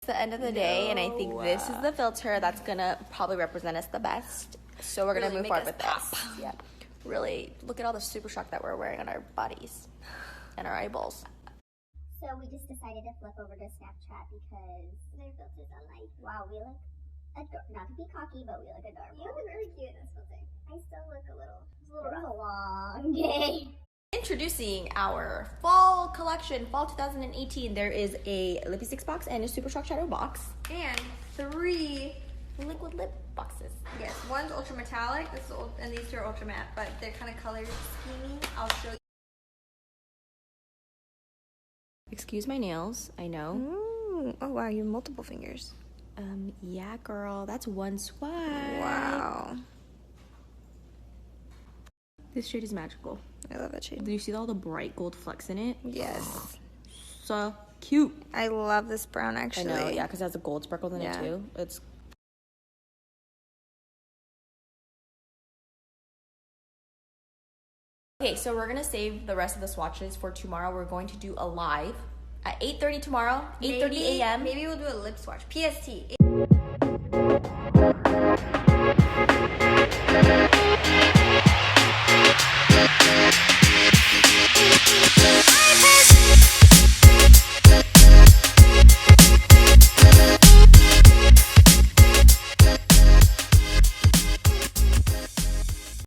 The end of the day, and I think this is the filter that's gonna probably represent us the best. So we're gonna move forward with this. Yeah, really look at all the super shock that we're wearing on our bodies and our eyeballs. So we just decided to flip over to Snapchat because their filters are like, wow, we look not to be cocky, but we look adorable. You look really cute in this filter. I still look a little long day. Introducing our fall collection, fall 2018. There is a Lippy Sticks box and a Super Shock Shadow box. And 3 liquid lip boxes. Yes, one's ultra metallic, this is and these two are ultra matte, but they're kind of color scheming. I'll show you. Excuse my nails, I know. Ooh. Oh wow, you have multiple fingers. Yeah, girl, that's one swipe. Wow. This shade is magical. I love that shade. Do you see all the bright gold flecks in it? Yes. So cute. I love this brown actually. I know, yeah, because it has a gold sparkle in it too. It's okay, so we're gonna save the rest of the swatches for tomorrow. We're going to do a live at 8:30 tomorrow, 8:30 a.m. Maybe we'll do a lip swatch. PST.